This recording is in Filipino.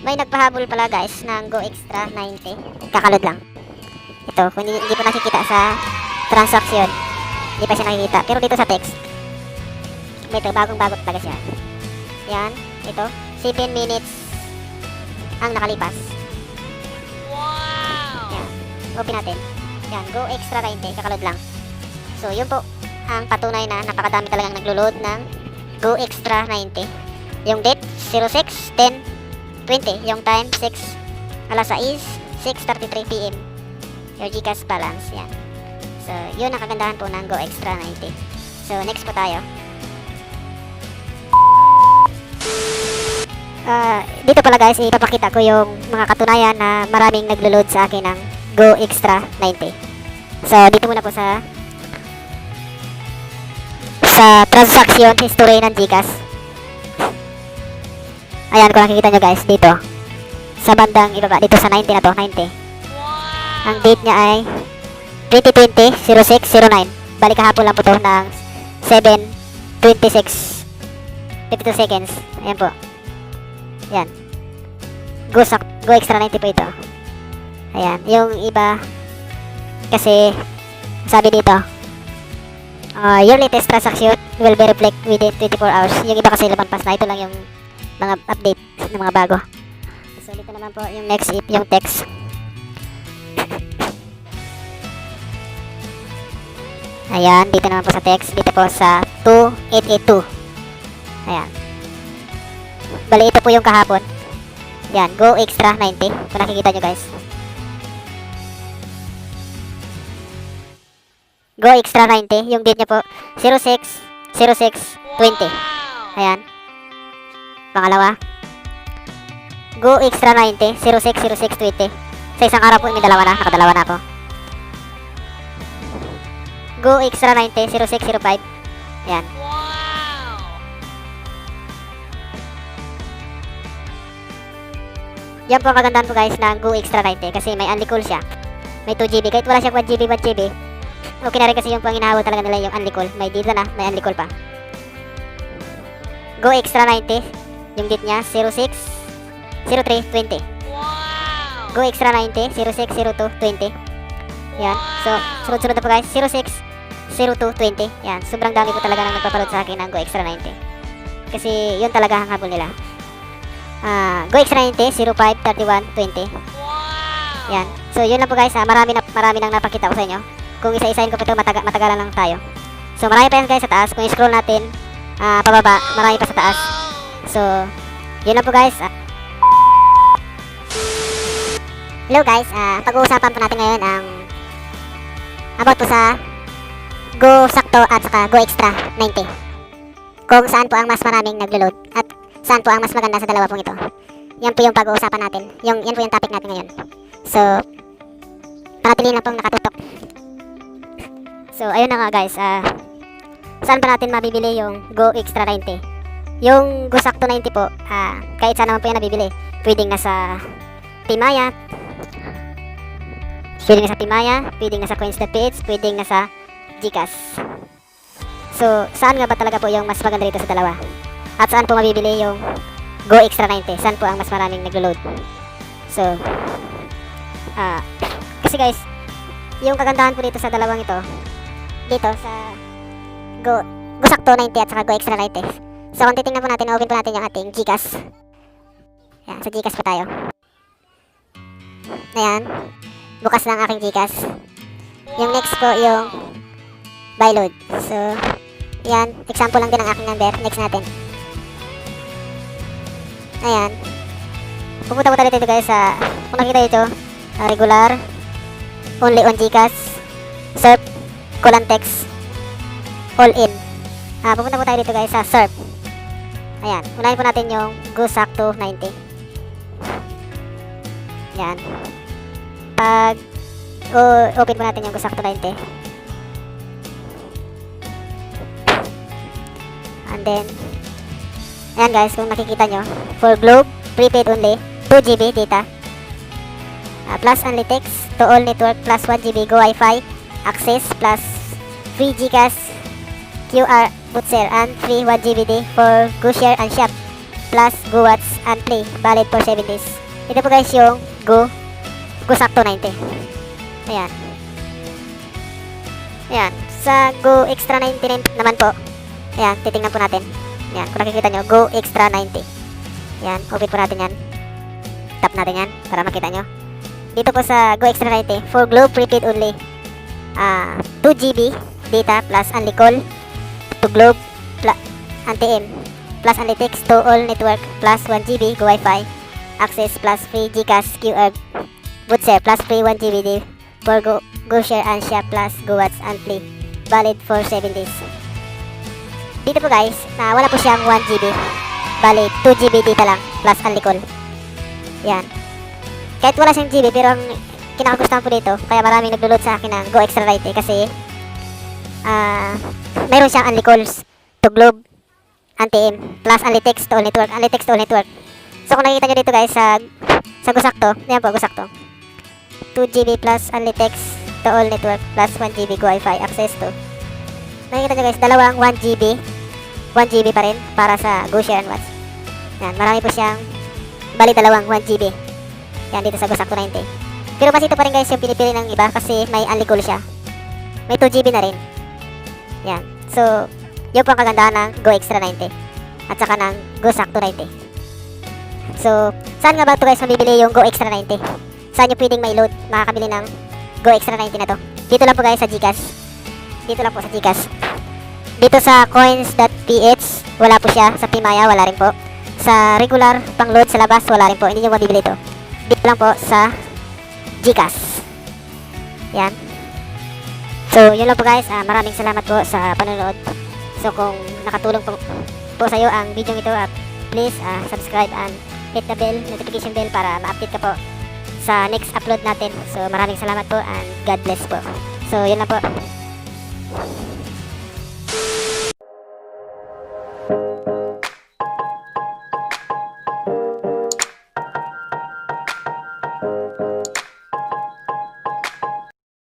May nagpahabol pala guys ng Go Extra 90. Kakalod lang. Ito, kung hindi pa nakikita sa transaction, hindi pa siya nakikita. Pero dito sa text, ito, bagong-bago talaga siya. Yan, ito, 7 minutes ang nakalipas. Wow! Yan, open natin. Yan, Go Extra 90, kakalod lang. So, yun po ang patunay na napakadami talagang naglo-load ng Go Extra 90. Yung date, 06/10/20. Yung time, 6:33 PM. Your GCash balance, yan. So, yun ang kagandahan po ng Go Extra 90. So, next po tayo. Dito pala guys, ipapakita ko yung mga katunayan na maraming naglo-load sa akin ng Go Extra 90. So, dito muna po sa transaction history ng GCash. Ayan, kung nakikita nyo guys, dito sa bandang ibaba, dito sa 90 na to, 90. Ang date niya ay 2020-06-09. Balik kahapon lang po to ng 7:26:52 seconds. Ayan po. Yan. Go Extra 90 po ito. Ayan. Yung iba, kasi sabi dito, your latest transaction will be reflect within 24 hours. Yung iba kasi lumampas na. Ito lang yung mga update ng mga bago. So, dito naman po yung next, yung text. Ayan, dito naman po sa text. Dito po sa 2882. Ayan. Bali, ito po yung kahapon. Yan, Go Extra 90. Kung nakikita nyo guys. Go Extra 90. Yung date nyo po, 06/06/20. Ayan. Pangalawa. Go Extra 90, 06/06/20. Sa isang araw po, may dalawa na. Nakadalawa na ako. Go Extra 90, 06/05. Ayan. Yan po ang kagandahan po guys ng Go Extra 90 kasi may unli call siya. May 2GB. Kahit wala siyang 1GB, 1GB. Okay na rin kasi yung pang hinahabol talaga nila yung unli call. May dito na, may unli call pa. Go Extra 90. Yung date niya, 06/03/20. Go Extra 90, 06/02/20. Yan. So, sunod-sunod na po guys. 06/02/20. Yan. Sobrang dami po talaga nang nagpapaload sa akin ng Go Extra 90. Kasi yun talaga ang habol nila. Go Extra 90, 05/31/20. Yan. So, yun lang po guys. Marami nang napakita ko sa inyo. Kung isa-isahin ko pa ito, matagalan lang tayo. So, marami pa yan guys sa taas. Kung i-scroll natin, pababa, marami pa sa taas. So, yun lang po guys. Hello guys. Pag-uusapan po natin ngayon ang about po sa Go Sakto at saka Go Extra 90. Kung saan po ang mas maraming naglo-load at saan po ang mas maganda sa dalawa pong ito. Yan po yung pag-uusapan natin. Yan po yung topic natin ngayon. So, panatiliin lang pong nakatutok. So, ayun na nga guys. Saan ba natin mabibili yung Go Extra 90? Yung Go Sakto 90 po, kahit saan naman po yan nabibili. Pwedeng nasa Timaya, pwedeng nasa Coins.ph, pwedeng nasa GCash. So, saan nga ba talaga po yung mas maganda dito sa dalawa? At saan po mabibili yung Go Extra 90? Saan po ang mas maraming naglo-load? So, kasi guys, yung kagandahan po dito sa dalawang ito, dito sa Go Sakto 90 at saka Go Extra 90. So, kung titingnan po natin, open po natin yung ating GCash. Yan, sa GCash po tayo. Ayan, bukas lang aking GCash. Yung next po, yung buy load. So, yan, example lang din ang aking number. Next natin. Ayan. Pupunta po tayo dito guys sa, kung nakita dito, regular, only on GCash, SERP, Colantex, all in. Pupunta po tayo dito guys sa SERP. Ayan, unahin po natin yung Go Sakto 90. Ayan. Pag open po natin yung Go Sakto 90. And then, ayan guys, kung nakikita nyo, for Globe, prepaid only, 2GB data, plus only text to all network, plus 1GB Go Wi-Fi access, plus free GCash QR boot share, and free 1GB for Go Share and Shop. plus Go Watch and Play. Valid for 7 days. Ito po guys yung Go Sakto 90. Ayan. Ayan. Sa Go Extra 99 naman po. Ayan, titingnan po natin. Ayan, kung nakikita nyo, Go Extra 90. Ayan, open po natin yan. Tap natin yan para makita nyo. Dito po sa Go Extra 90, for Globe prepaid only. 2 GB data plus only call to Globe anti-M plus only text to all network plus 1 GB Go Wi-Fi access plus free GCash QR boot share plus free 1 GB for Go Share and Share plus Go Watch and Play. Valid for 7 days. Dito po guys, na wala po siyang 1 GB. Valid 2 GB data lang plus only call. Yan. Kahit wala siyang GB pero ang kinakagustuhan po dito, kaya maraming naglo-load sa akin ng Go Extra 90 kasi mayroon siyang only calls to Globe anti-M plus only text to all network. Only text to all network. So kung nakikita nyo dito guys sa Go Sakto, yan po Go Sakto. 2 GB plus only text to all network plus 1 GB Go Wi-Fi access to. Nakikita nyo guys, dalawang 1 GB. 1 GB pa rin para sa Go Share and Watch. Yan, marami po siyang bali dalawang 1 GB. Yan dito sa Go Sakto 90. Pero mas ito pa rin guys yung pinipili ng iba kasi may only call siya. May 2 GB na rin. Yan. So, yun po ang kagandahan ng Go Extra 90 at saka ng Go Sakto 90. So, saan nga ba ito guys mabibili yung Go Extra 90? Saan nyo pwedeng may load makakabili ng Go Extra 90 na to? Dito lang po guys sa GCash. Dito lang po sa GCash. Dito sa coins.ph, wala po siya. Sa Pimaya, wala rin po. Sa regular pang load sa labas, wala rin po. Hindi nyo mabibili ito. Dito lang po sa GCash. Yan. So, yun lang po guys. Maraming salamat po sa panonood. So, kung nakatulong po sa iyo ang video ito, please subscribe and hit the bell, notification bell para ma-update ka po sa next upload natin. So, maraming salamat po and God bless po. So, yun lang po.